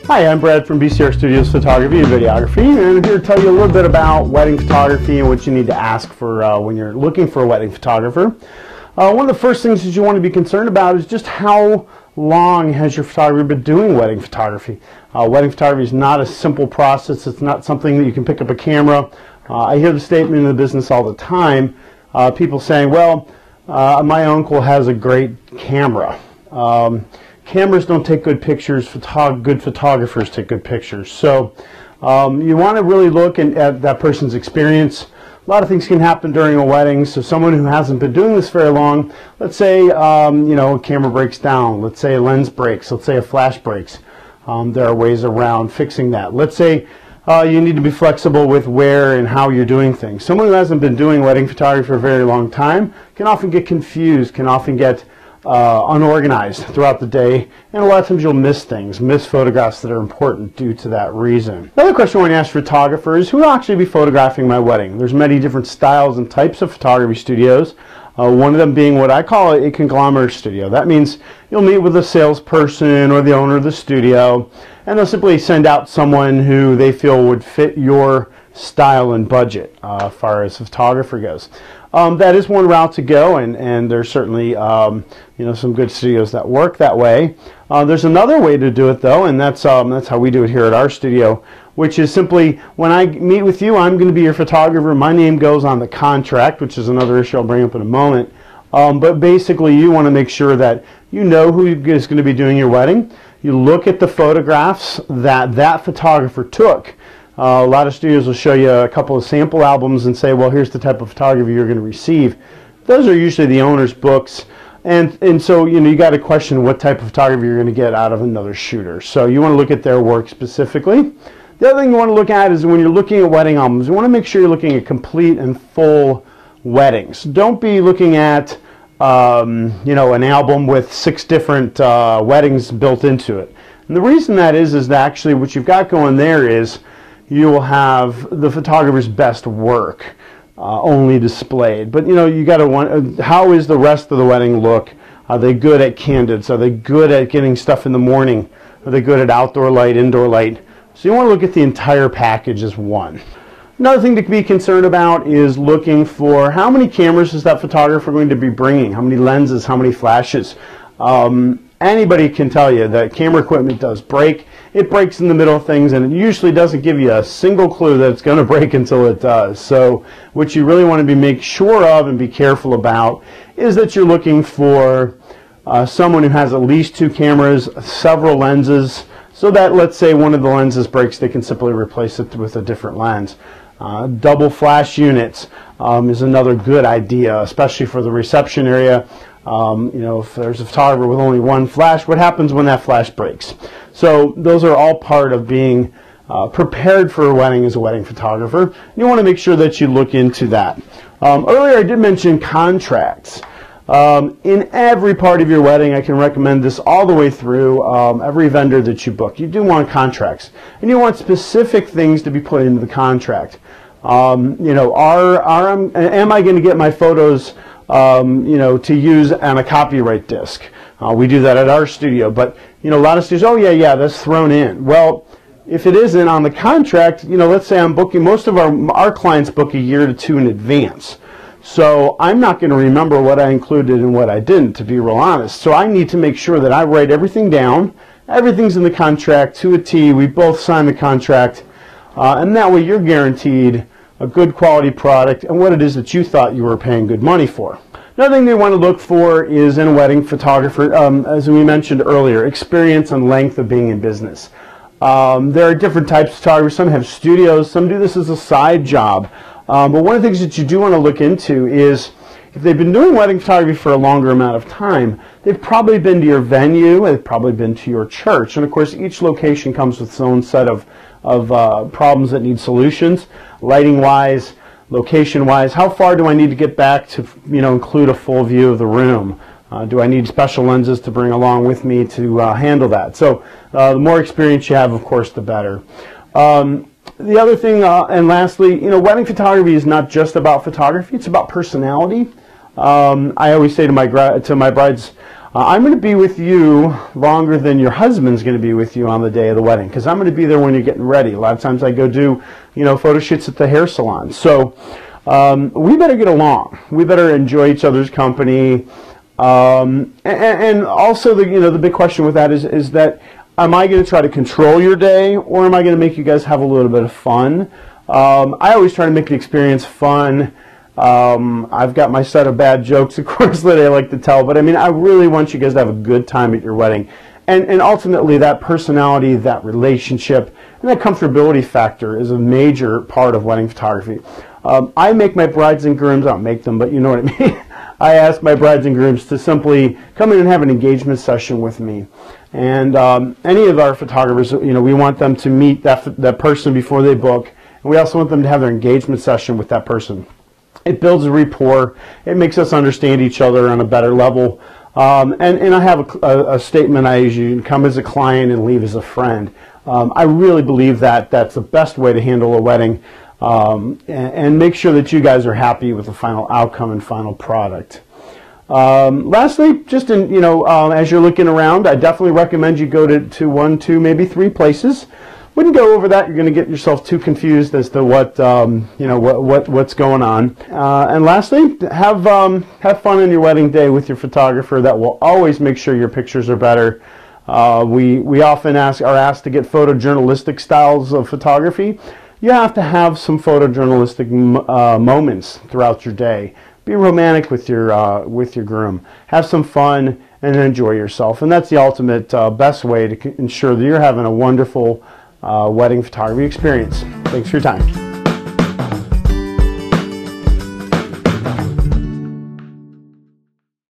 Hi, I'm Brad from BCR Studios Photography and Videography, and I'm here to tell you a little bit about wedding photography and what you need to ask for when you're looking for a wedding photographer. One of the first things that you want to be concerned about is just how long has your photographer been doing wedding photography. Wedding photography is not a simple process. It's not something that you can pick up a camera. I hear the statement in the business all the time, people saying, well, my uncle has a great camera. Cameras don't take good pictures, good photographers take good pictures. So you want to really look at that person's experience. A lot of things can happen during a wedding, so someone who hasn't been doing this very long, let's say a camera breaks down, let's say a lens breaks, let's say a flash breaks. There are ways around fixing that. Let's say you need to be flexible with where and how you're doing things. Someone who hasn't been doing wedding photography for a very long time can often get confused, can often get unorganized throughout the day, and a lot of times you'll miss things, miss photographs that are important due to that reason. Another question I want to ask photographers: who will actually be photographing my wedding? There's many different styles and types of photography studios. One of them being what I call a conglomerate studio. That means you'll meet with a salesperson or the owner of the studio, and they'll simply send out someone who they feel would fit your style and budget as far as photographer goes. That is one route to go, and there's certainly some good studios that work that way. There's another way to do it though, and that's how we do it here at our studio, which is simply when I meet with you, I'm going to be your photographer. My name goes on the contract, which is another issue I'll bring up in a moment. But basically, you want to make sure that you know who is going to be doing your wedding. You look at the photographs that photographer took. A lot of studios will show you a couple of sample albums and say, well, here's the type of photography you're going to receive. Those are usually the owner's books, and so you got to question what type of photography you're going to get out of another shooter. So you want to look at their work specifically. The other thing you want to look at is when you're looking at wedding albums, you want to make sure you're looking at complete and full weddings. Don't be looking at an album with 6 different weddings built into it. And the reason that is that actually what you've got going there is you will have the photographer's best work only displayed. But you got to how is the rest of the wedding look? Are they good at candids? Are they good at getting stuff in the morning? Are they good at outdoor light, indoor light? So you want to look at the entire package as one. Another thing to be concerned about is looking for how many cameras is that photographer going to be bringing? How many lenses? How many flashes? Anybody can tell you that camera equipment does break. It breaks in the middle of things, and it usually doesn't give you a single clue that it's going to break until it does. So what you really want to make sure of and be careful about is that you're looking for someone who has at least 2 cameras, several lenses, so that let's say one of the lenses breaks, they can simply replace it with a different lens. Double flash units is another good idea, especially for the reception area. If there's a photographer with only 1 flash, what happens when that flash breaks? So those are all part of being prepared for a wedding as a wedding photographer. You want to make sure that you look into that. Earlier I did mention contracts. In every part of your wedding, I can recommend this all the way through every vendor that you book. You do want contracts, and you want specific things to be put into the contract. Am I going to get my photos to use on a copyright disc? We do that at our studio, but a lot of studios, oh yeah, that's thrown in. Well, if it isn't on the contract, let's say I'm booking, most of our clients book a year to 2 in advance. So I'm not going to remember what I included and what I didn't, to be real honest. So I need to make sure that I write everything down. Everything's in the contract to a T. We both sign the contract, and that way you're guaranteed a good quality product and what it is that you thought you were paying good money for. Another thing they want to look for is in a wedding photographer, as we mentioned earlier, experience and length of being in business. There are different types of photographers. Some have studios, some do this as a side job. But one of the things that you do want to look into is if they've been doing wedding photography for a longer amount of time, they've probably been to your venue, they've probably been to your church. And of course, each location comes with its own set of problems that need solutions, lighting-wise, location-wise. How far do I need to get back to include a full view of the room? Do I need special lenses to bring along with me to handle that? So the more experience you have, of course, the better. The other thing, and lastly, wedding photography is not just about photography, it's about personality. I always say to my brides, I'm going to be with you longer than your husband's going to be with you on the day of the wedding, because I'm going to be there when you're getting ready. A lot of times I go do, photo shoots at the hair salon. So we better get along. We better enjoy each other's company. And also the big question with that is that, am I going to try to control your day, or am I going to make you guys have a little bit of fun? I always try to make the experience fun. I've got my set of bad jokes, of course, that I like to tell, but I mean, I really want you guys to have a good time at your wedding. And ultimately, that personality, that relationship, and that comfortability factor is a major part of wedding photography. I make my brides and grooms, I don't make them, but you know what I mean. I ask my brides and grooms to simply come in and have an engagement session with me. And any of our photographers, we want them to meet that person before they book. And we also want them to have their engagement session with that person. It builds a rapport. It makes us understand each other on a better level. And I have a statement I usually: come as a client and leave as a friend. I really believe that that's the best way to handle a wedding, and make sure that you guys are happy with the final outcome and final product. Lastly, just as you're looking around, I definitely recommend you go to 1, 2, maybe 3 places. Wouldn't go over that. You're going to get yourself too confused as to what's going on. And lastly, have fun on your wedding day with your photographer. That will always make sure your pictures are better. We often are asked to get photojournalistic styles of photography. You have to have some photojournalistic moments throughout your day. Be romantic with your groom. Have some fun and enjoy yourself. And that's the ultimate best way to ensure that you're having a wonderful wedding photography experience. Thanks for your time.